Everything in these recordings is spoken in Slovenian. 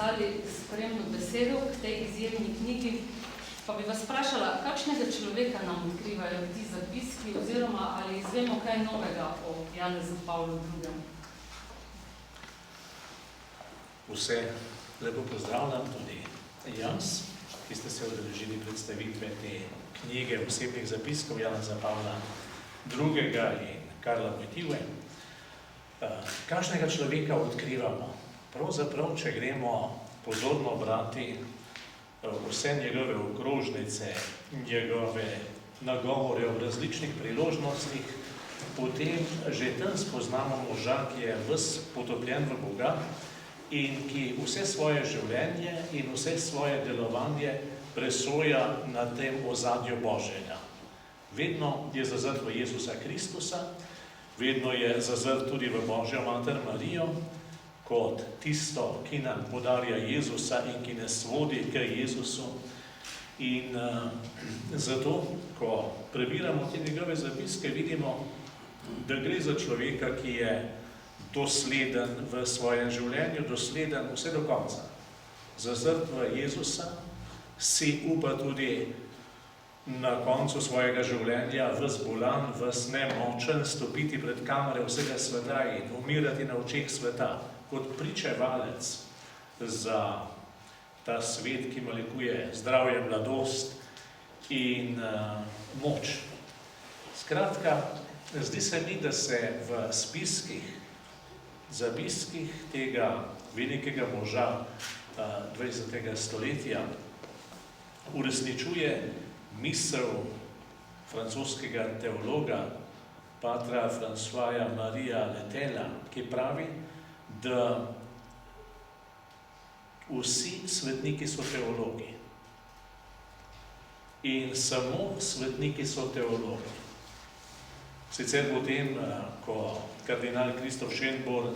napisali spremno besedo k tej izjemni knjigi, pa bi vas vprašala, kakšnega človeka nam odkrivajo ti zapiski, oziroma ali izvemo kaj novega o Janezu Pavlu II. Vse lepo pozdravljam, tudi jaz, ki ste se udeležili predstavitve te knjige osebnih zapiskov Janeza Pavla II. In Karla Wojtyły. Kakšnega človeka odkrivamo? Pravzaprav, če gremo pozorno brati vse njegove okrožnice, njegove nagovore v različnih priložnostih, potem že tam spoznamo moža, ki je ves potopljen v Boga in ki vse svoje življenje in vse svoje delovanje presoja na tem ozadju Božjega. Vedno je zazrt v Jezusa Kristusa, vedno je zazrt tudi v Božjo mater Marijo, kot tisto, ki nam podarja Jezusa in ki nas vodi k Jezusu. In zato, ko prebiramo te njegove zapiske, vidimo, da gre za človeka, ki je dosleden v svojem življenju, dosleden vse do konca. Zazrt v Jezusa, si upa tudi na koncu svojega življenja ves bolan, ves nemočen, stopiti pred kamere vsega sveta in umirati na očeh sveta, kot pričevalec za ta svet, ki malikuje zdravje, mladost in moč. Skratka, zdi se mi, da se v zapiskih tega velikega moža 20. stoletja uresničuje misel francoskega teologa, patra Françoisa Maria Letela, ki pravi, da vsi svetniki so teologi. In samo svetniki so teologi. Sicer potem, ko kardinal Christoph Schönborn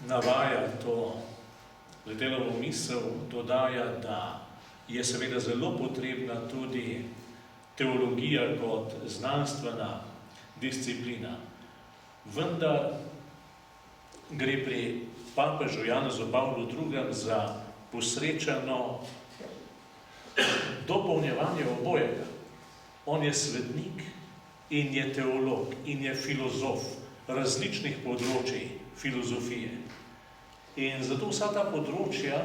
navaja to Letelovo misel, dodaja, da je seveda zelo potrebna tudi teologija kot znanstvena disciplina. Vendar gre pri papežu Janezu Pavlu II. Za posrečeno dopolnjevanje obojega. On je svetnik in je teolog in je filozof različnih področij filozofije. In zato vsa ta področja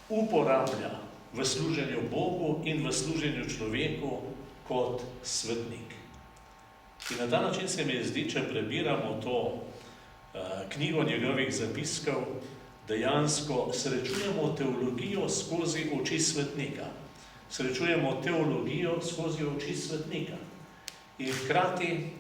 uporablja v služenju Bogu in v služenju človeku kot svetnik. In na ta način se mi zdi, če prebiramo to knjigo njegovih zapiskov, dejansko srečujemo teologijo skozi oči svetnika. Srečujemo teologijo skozi oči svetnika. In hkrati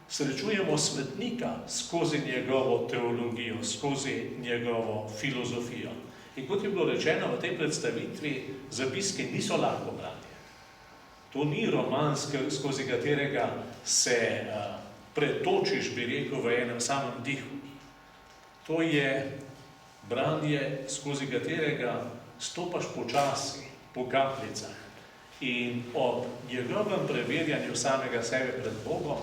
srečujemo svetnika skozi njegovo teologijo, skozi njegovo filozofijo. In kot je bilo rečeno v tej predstavitvi, zapiske niso lahko branje. To ni roman, skozi katerega se pretočiš, bi rekel, v enem samem dihu. To je branje, skozi katerega stopaš počasi, po kapljicah. In ob njegovem preverjanju samega sebe pred Bogom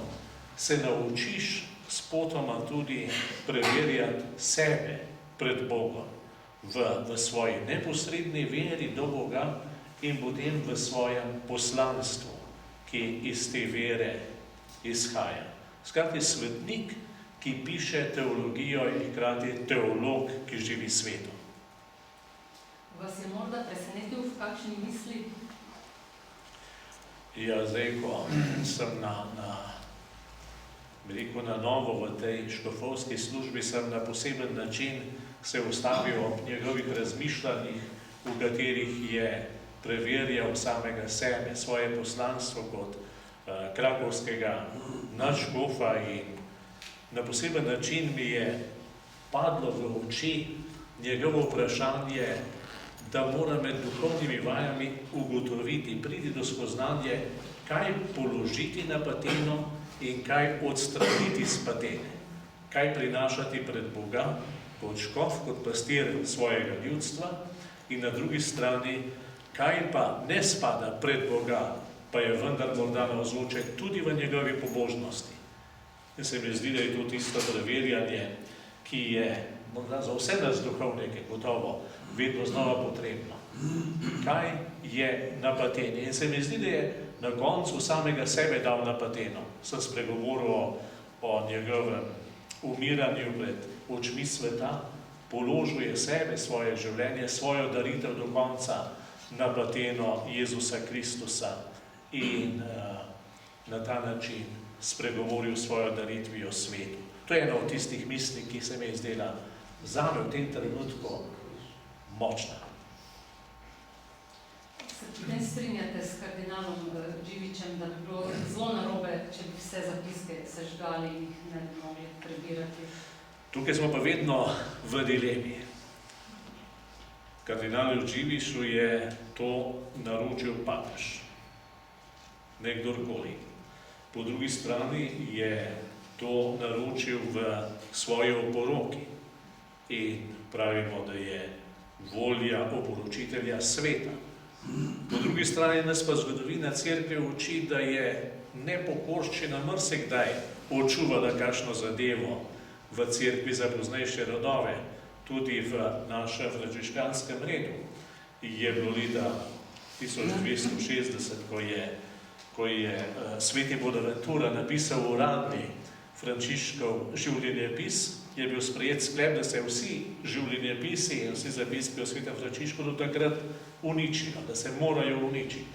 se naučiš spotoma tudi preverjati sebe pred Bogom. V svoji neposredni veri do Boga in potem v svojem poslanstvu, ki iz te vere izhaja. Skratka, svetnik, ki piše teologijo in hkrati teolog, ki živi svetu. Vas je morda presenetil v kakšni misli? Ja, zdaj, ko sem na novo v tej škofovski službi, sem na poseben način se ustavil ob njegovih razmišljanjih, v katerih je preverjal samega sebe, svoje poslanstvo kot krakovskega nadškofa, in na poseben način mi je padlo v oči njegovo vprašanje, da mora med duhovnimi vajami ugotoviti, priti do spoznanja, kaj položiti na pateno in kaj odstraniti z patene. Kaj prinašati pred Boga kot škof, kot pastir svojega ljudstva, in na drugi strani, kaj pa ne spada pred Boga, pa je vendar morda navzoče tudi v njegovi pobožnosti. In se mi zdi, da je to tisto preverjanje, ki je morda za vse nas duhovnike, gotovo, vedno znova potrebno. Kaj je napatenje? In se mi zdi, da je na koncu samega sebe dal napateno. Sem spregovoril o njegovem umiranju pred očmi sveta, položil je sebe, svoje življenje, svojo daritev do konca napateno Jezusa Kristusa in na ta način spregovoril svojo daritvijo svetu. To je ena od tistih misli, ki se mi je zdela zame v tem trenutku močna. Se potem strinjate s kardinalom Dživičem, da bi bilo zelo narobe, če bi vse zapiske sežgali in jih ne bi mogli prebirati? Tukaj smo pa vedno v dilemi. Kardinalu Dživišu je to naročil papež, ne kdorkoli. Po drugi strani je to naročil v svoji oporoki in pravimo, da je volja oporočitelja sveta. Po drugi strani nas pa zgodovina cerkve uči, da je nepokorščina marsikdaj očuvala kakšno zadevo v cerkvi za poznejše rodove, tudi v našem frančiškanskem redu. Je bilo leta 1260, ko je sveti Bonaventura napisal uradni Frančiškov življenjepis, je bil sprejet sklep, da se vsi življenjepisi in vsi zapiski o svetem Frančišku do takrat uničijo, da se morajo uničiti.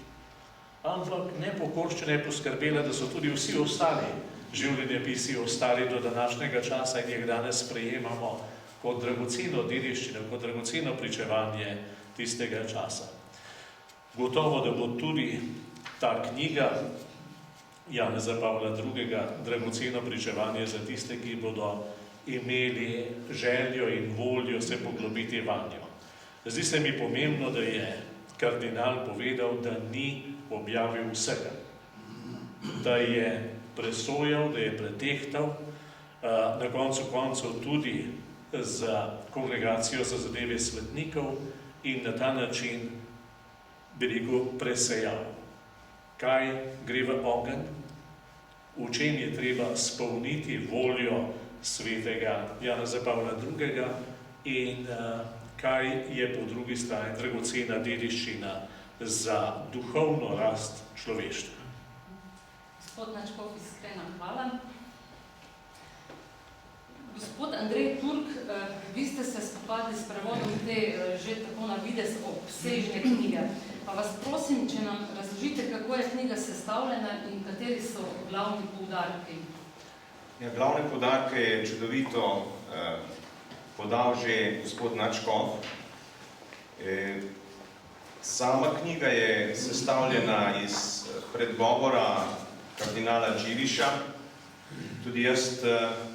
Ampak nepokorščina je poskrbela, da so tudi vsi ostali življenjepisi ostali do današnjega časa in jih danes sprejemamo kot dragoceno dediščino, kot dragoceno pričevanje tistega časa. Gotovo, da bo tudi ta knjiga Janeza Pavla II. Dragoceno pričevanje za tiste, ki bodo imeli željo in voljo se poglobiti vanjo. Zdi se mi pomembno, da je kardinal povedal, da ni objavil vsega. Da je presojal, da je pretehtal, na koncu koncev tudi za kongregacijo za zadeve svetnikov in na ta način bi rekel presejal. Kaj gre v ogenj? V čem je treba spolniti voljo svetega Janeza Pavla II. In kaj je po drugi strani dragocena dediščina za duhovno rast človeštva. Gospod Načkov, iskrena hvala. Gospod Andrej Turk, vi ste se spopadli s prevodom te že tako na videz obsežne knjige. Pa vas prosim, če nam razložite, kako je knjiga sestavljena in kateri so glavni poudarki. Ja, glavne poudarke je čudovito podal že gospod Načkov. Sama knjiga je sestavljena iz predgovora kardinala Dživiša. Tudi jaz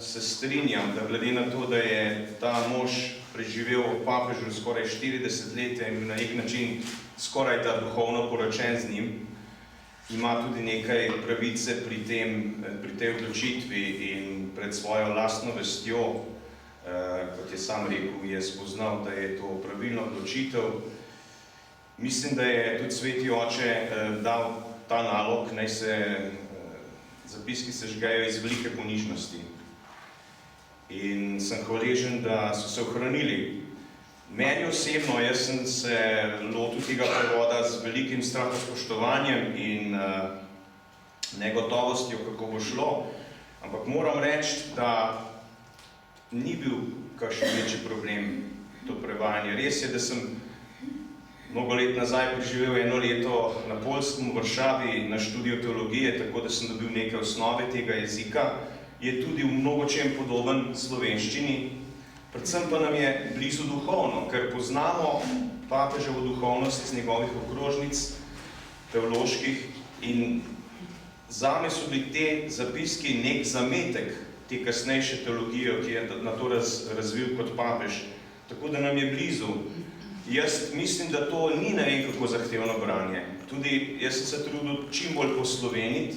se strinjam, da glede na to, da je ta mož preživel v papežu skoraj 40 let in na nek način skoraj da duhovno poročen z njim, ima tudi nekaj pravice pri tej odločitvi in pred svojo lastno vestjo, kot je sam rekel, je spoznal, da je to pravilna odločitev. Mislim, da je tudi sveti oče dal ta nalog, naj se zapiski sežgejo iz velike ponižnosti. In sem hvaležen, da so se ohranili. Meni osebno, jaz sem se lotil tega prevoda z velikim strahospoštovanjem in negotovostjo, kako bo šlo. Ampak moram reči, da ni bil kakšen večji problem to prevajanje. Res je, da sem mnogo let nazaj preživel 1 leto na Poljskem, v Varšavi, na študiju teologije, tako da sem dobil nekaj osnove tega jezika. Je tudi v mnogočem podoben slovenščini, predvsem pa nam je blizu duhovno, ker poznamo papeževo duhovnost iz njegovih okrožnic, teoloških, in zame so bili te zapiski nek zametek te kasnejše teologije, ki je na to razvil kot papež, tako da nam je blizu. Jaz mislim, da to ni ne vem kako zahtevno branje. Tudi jaz sem se trudil čim bolj posloveniti,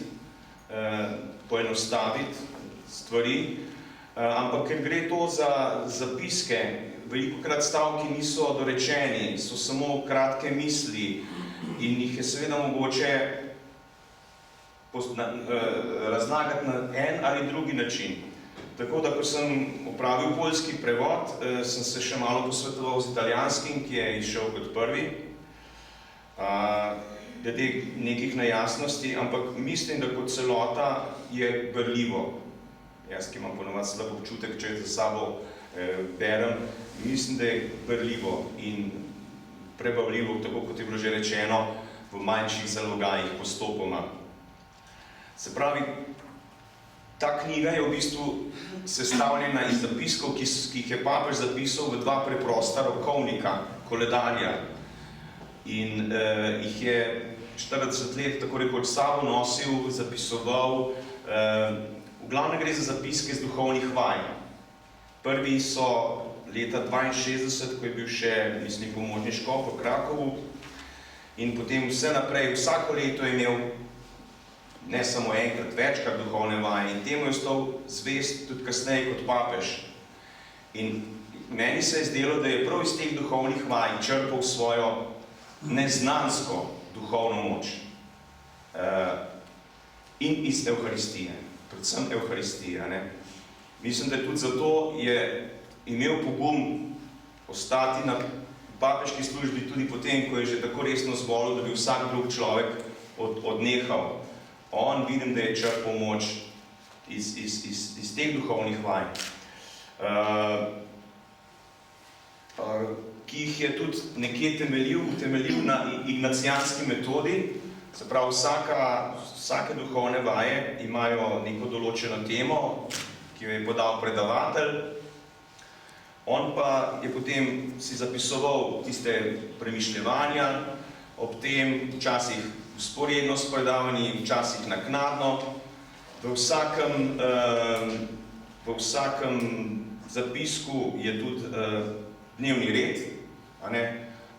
poenostaviti stvari, ampak ker gre to za zapiske, velikokrat stavki niso dorečeni, so samo kratke misli in jih je seveda mogoče razlagati na en ali drugi način. Tako da, ko sem opravil poljski prevod, sem se še malo posvetoval z italijanskim, ki je izšel kot prvi, glede nekih nejasnosti, ampak mislim, da kot celota je berljivo. Jaz, ki imam ponovadi slab občutek, če za sabo berem, mislim, da je berljivo in prebavljivo, tako kot je bilo že rečeno, v manjših zalogajih postopoma. Se pravi, ta knjiga je v bistvu sestavljena iz zapiskov, ki jih je papež zapisal v dva preprosta rokovnika, koledarja. In jih je 40 let tako rekoč sabo nosil, zapisoval. V glavnem gre za zapiske z duhovnih vaj. Prvi so leta 62, ko je bil še, mislim, pomožni škof v Krakovu. In potem vse naprej, vsako leto je imel ne samo enkrat, večkrat duhovne vaje in temu je ostal zvest tudi kasneje kot papež. In meni se je zdelo, da je prav iz teh duhovnih vaj črpal svojo neznansko duhovno moč. In iz Evharistije, predvsem Evharistije. Ne? Mislim, da je tudi zato je imel pogum ostati na papeški službi tudi potem, ko je že tako resno zbolel, da bi vsak drug človek odnehal. On vidim, da je črpal moč iz teh duhovnih vaj, ki jih je tudi nekje temeljil na ignacijanski metodi. Se pravi, vsake duhovne vaje imajo neko določeno temo, ki jo je podal predavatelj. On pa je potem si zapisoval tiste premišljevanja, ob tem včasih vzporedno s predavanji, včasih naknadno. V vsakem zapisku je tudi dnevni red.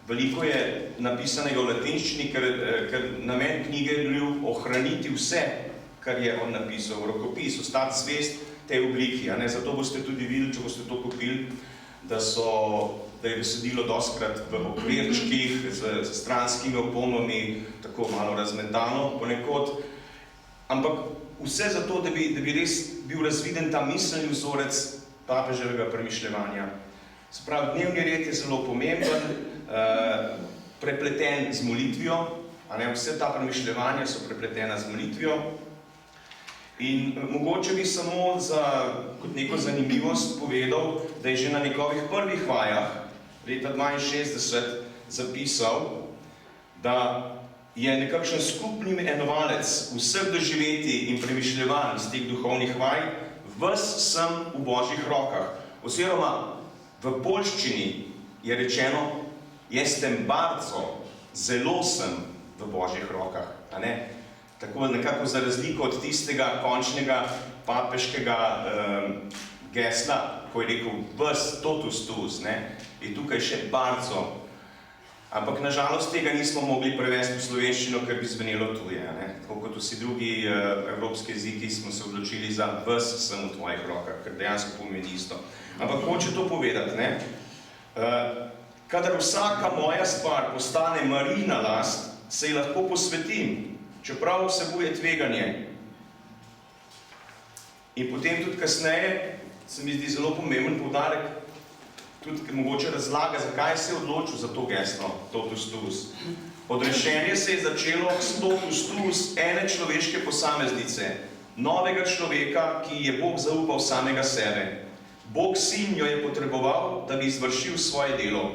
Veliko je napisanega v latinščini, ker namen knjige je bil ohraniti vse, kar je on napisal, rokopis, ostati zvest tej obliki. Zato boste tudi videli, če boste to kupili, da je besedilo dostikrat v okvirčkih, z stranskimi opomami, tako malo razmetano ponekod. Ampak vse zato, da bi res bil razviden ta miselni vzorec papeževega premišljevanja. Se pravi, dnevni red je zelo pomemben, prepleten z molitvijo, vse ta premišljevanja so prepletena z molitvijo. In mogoče bi samo kot neko zanimivost povedal, da je že na njegovih prvih vajah leta 62 zapisal, da je nekakšen skupni imenovalec vseh doživetij in premišljevanj iz teh duhovnih vaj ves sem v Božjih rokah. Oziroma, v poljščini je rečeno, jestem bardzo, zelo sem v Božjih rokah. Tako nekako za razliko od tistega končnega papeškega gesla, ko je rekel ves totus tuus, je tukaj še bardzo. Ampak nažalost tega nismo mogli prevesti v slovenščino, ker bi zvenelo tuje. Tako kot vsi drugi evropski jeziki smo se odločili za ves sem v tvojih rokah, ker dejansko pomeni isto. Ampak hoče to povedati. Kadar vsaka moja stvar postane Marijina last, se ji lahko posvetim, čeprav vsebuje tveganje. In potem tudi kasneje se mi zdi zelo pomemben poudarek, tudi mogoče razlaga, zakaj se je odločil za to geslo, totus tuus. Odrešenje se je začelo s totus tuus ene človeške posameznice, novega človeka, ki je Bog zaupal samega sebe. Bog sin jo je potreboval, da bi izvršil svoje delo.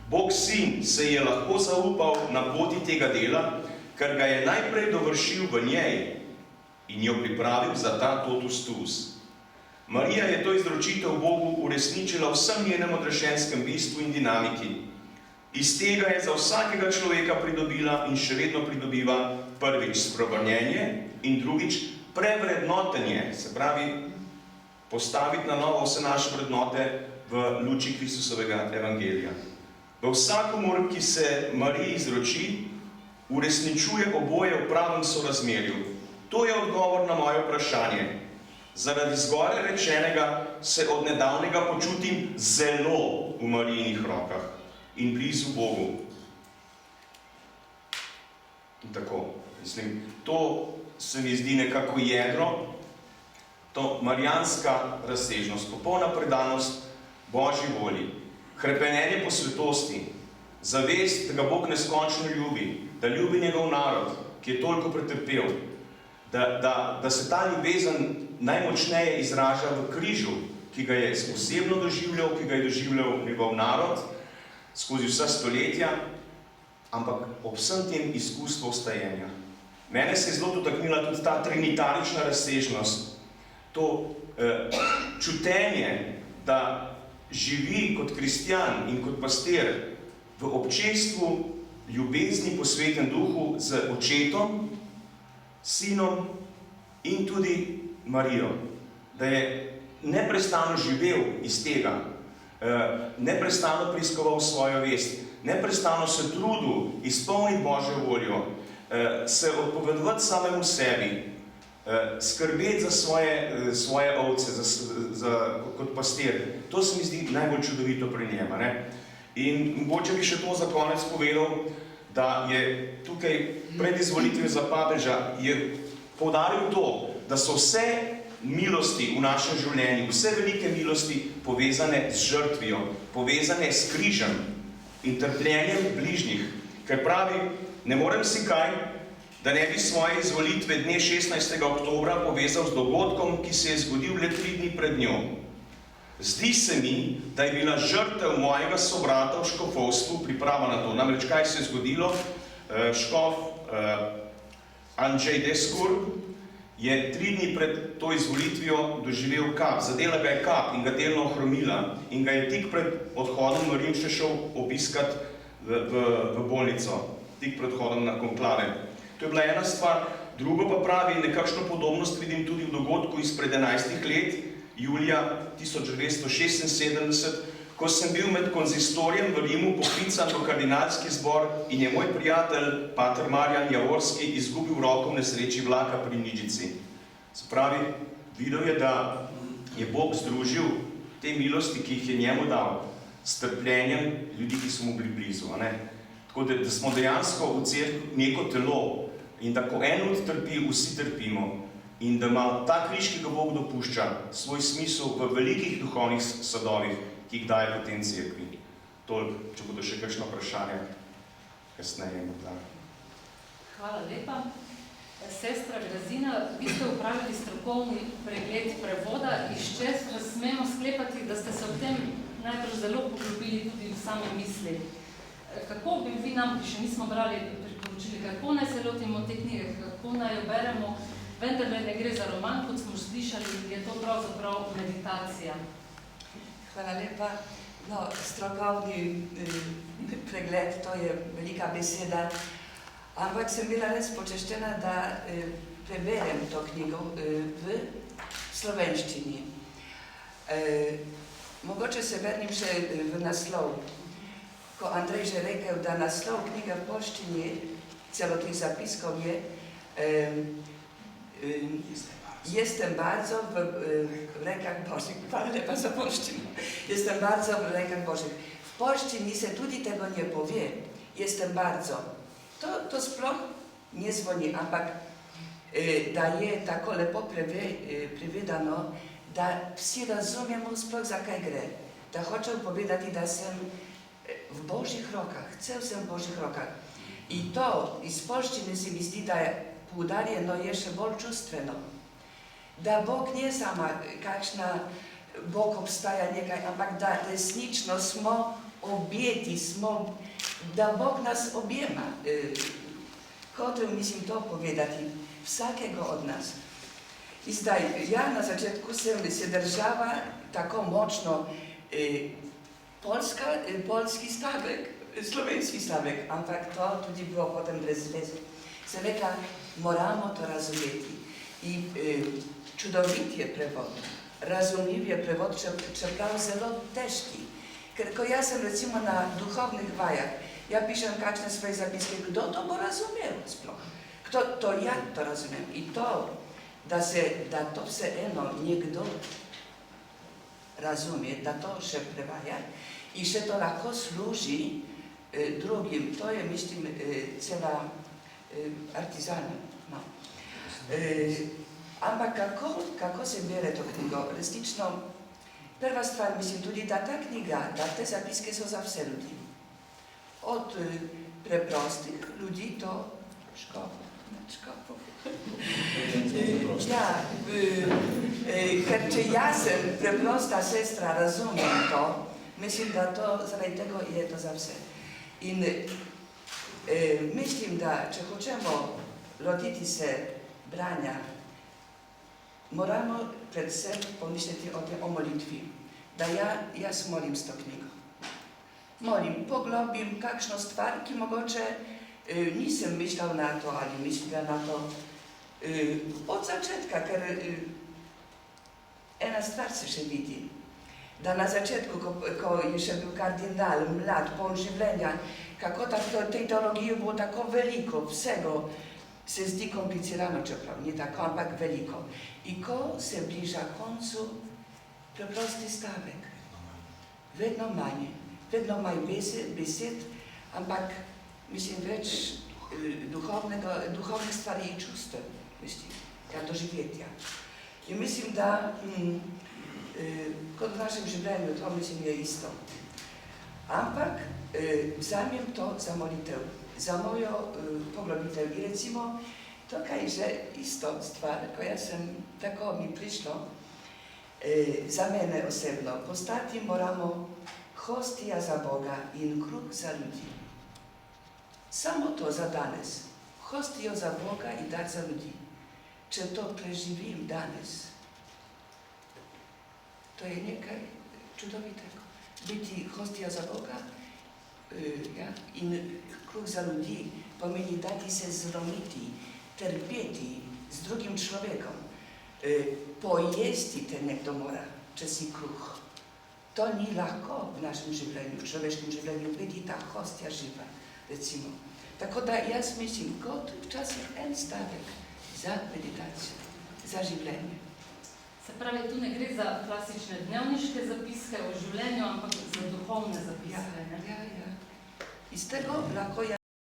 Bog sin se je lahko zaupal na poti tega dela, ker ga je najprej dovršil v njej in jo pripravil za ta totus tuus. Marija je to izročitev Bogu uresničila v vsem njenem odrešenskem bistvu in dinamiki. Iz tega je za vsakega človeka pridobila in še vedno pridobiva prvič spreobrnjenje in drugič prevrednotenje, se pravi postaviti na novo vse naše vrednote v luči Kristusovega evangelija. V vsakomur, ki se Mariji izroči, uresničuje oboje v pravem sorazmerju. To je odgovor na moje vprašanje. Zaradi zgoraj rečenega se od nedavnega počutim zelo v Marijinih rokah in blizu Bogu. In tako, mislim, to se mi zdi nekako jedro to marijanska razsežnost, popolna predanost Božji volji, hrepenenje po svetosti, zavest, da ga Bog neskončno ljubi, da ljubi njegov narod, ki je toliko pretrpel, da se ta ljubezen najmočneje izraža v križu, ki ga je osebno doživljal, ki ga je doživljal njegov narod skozi vsa stoletja, ampak ob vsem tem izkustvo vstajenja. Mene se je zelo dotaknila tudi ta trinitarična razsežnost, to čutenje, da živi kot kristjan in kot pastir v občestvu ljubezni po Svetem Duhu z Očetom, Sinom in tudi Marijo. Da je neprestano živel iz tega, neprestano preiskoval svojo vest, neprestano se trudil izpolniti Božjo voljo, se odpovedovati samemu sebi, skrbeti za svoje ovce, kot pastir. To se mi zdi najbolj čudovito pri njem. In mogoče bi še to za konec povedal, da je tukaj pred izvolitvijo za papeža je poudaril to, da so vse milosti v našem življenju, vse velike milosti povezane z žrtvijo, povezane s križem in trpljenjem bližnjih. Ker pravi, ne morem si kaj, da ne bi svoje izvolitve dne 16. oktobra povezal z dogodkom, ki se je zgodil le 3 dni pred njo. Zdi se mi, da je bila žrtev mojega sobrata v škofovstvu priprava na to. Namreč, kaj se je zgodilo? Škof Andrzej Deskur je 3 dni pred to izvolitvijo doživel kap. Zadela ga je kap in ga delno ohromila. In ga je tik pred odhodom v Rim še šel obiskat v bolnico. Tik pred odhodom na konklave. To je bila ena stvar. Drugo pa pravi, nekakšno podobnost vidim tudi v dogodku izpred 11 let, julija 1976, ko sem bil med konzistorijem v Rimu poklican v kardinalski zbor in je moj prijatelj, pater Marjan Javorski, izgubil roko v nesreči vlaka pri Niđici. Se pravi, videl je, da je Bog združil te milosti, ki jih je njemu dal, s trpljenjem ljudi, ki so mu bili blizu. Tako da smo dejansko v cerkvi neko telo in da ko en trpi, vsi trpimo. In da ima ta križ, ki ga Bog dopušča, svoj smisel v velikih duhovnih sadovih, ki jih daje potem cerkvi. Toliko, če bodo še kakšno vprašanje, kasneje morda. Hvala lepa. Sestra Grazina, vi ste upravili strokovni pregled prevoda, iz česa smemo sklepati, da ste se v tem najbrž zelo poglobili tudi v same misli. Kako bi vi nam, ki še nismo brali, priporočili, kako naj se lotimo te knjige, kako naj jo beremo? Vendar ne gre za roman, kot smo slišali, je to pravzaprav meditacija. Hvala lepa. No, strokovni pregled, to je velika beseda, ampak sem bila res počaščena, da preberem to knjigo v slovenščini. Mogoče se vrnim še v naslov. Ko Andrej že rekel, da naslov knjiga v polščini celotnih zapiskov je Jestem bardzo w rękach Bożych. Hvala lepa za polščino. Jestem bardzo w rękach Bożych. W polščini se tudi tego nie powie. Jestem bardzo. To sploh nie zvoni, ampak da je tako lepo prevedano, da vsi razumemo sploh za kaj gre. Da hočem povedati, da sem v Božjih rokah, cel sem v Božjih rokah. I to iz polščine se mi zdi, da je poudarjeno je še bolj čustveno. Da Bog nije sama kakšna, Bog obstaja nekaj, ampak da resnično smo objeti, da Bog nas objema. Hotel mislim to povedati, vsakega od nas. I zdaj, ja na začetku sem se držala tako močno polski stavek, slovenski stavek, ampak to tudi bilo potem brez veze. Sem rekla, moramo to razumeti. I čudovit je prevod, razumljiv je prevod, čeprav zelo težki. Ker ko jaz sem recimo na duhovnih vajah, ja pišem kakšne svoje zapiske, kdo to bo razumel sploh? To ja to razumem. I to, da to vseeno nekdo razumije, da to še prevaja i še to lahko služi drugim, to je mislim cela artizana. No. Ampak kako se bere to knjigo? Resnično, prva stvar, mislim tudi, da ta knjiga, da te zapiske so za vse ljudi. Od preprostih ljudi do škofov. Ja, ker če jaz sem preprosta sestra, razumem to, mislim, da to, zaradi tega je to za vse. In mislim, da če hočemo lotiti se branja, moramo predvsem pomisliti o molitvi, da jaz molim s to knjigo. Molim, poglobim kakšno stvar, ki mogoče nisem mišljal na to ali mišljala na to od začetka, ker ena stvar se še vidi, da na začetku, ko je še bil kardinal, mlad, poln življenja, kako tej teologiji bilo tako veliko, vsego se zdi komplicirano, čeprav ni tako, ampak veliko. In ko se bliža koncu, preprosti stavek, vedno manj besed, ampak mislim več duhovnih stvari in čustev, mislim, doživetja. In mislim, da kot v našem življenju, to mislim je isto. Ampak vzamem to za molitev, za mojo poglobitev. In recimo, tukaj že isto stvar, ko jaz sem, tako mi prišlo, za mene osebno, postati moramo hostija za Boga in kruh za ljudi. Samo to za danes, hostijo za Boga in dar za ljudi. Če to preživim danes, to je nekaj čudovitega. Biti hostija za Boga in kruh za ljudi pomeni dati se zlomiti, trpeti z drugim človekom. Pojesti te nekdo mora, če si kruh. To ni lahko v našem življenju, v človeškem življenju, biti ta hostja živa, recimo. Tako da jaz mislim, kot včasih en stavek za meditacijo, za življenje. Se pravi, tu ne gre za klasične dnevniške zapiske o življenju, ampak za duhovne zapiske. Ja. Iz tega lahko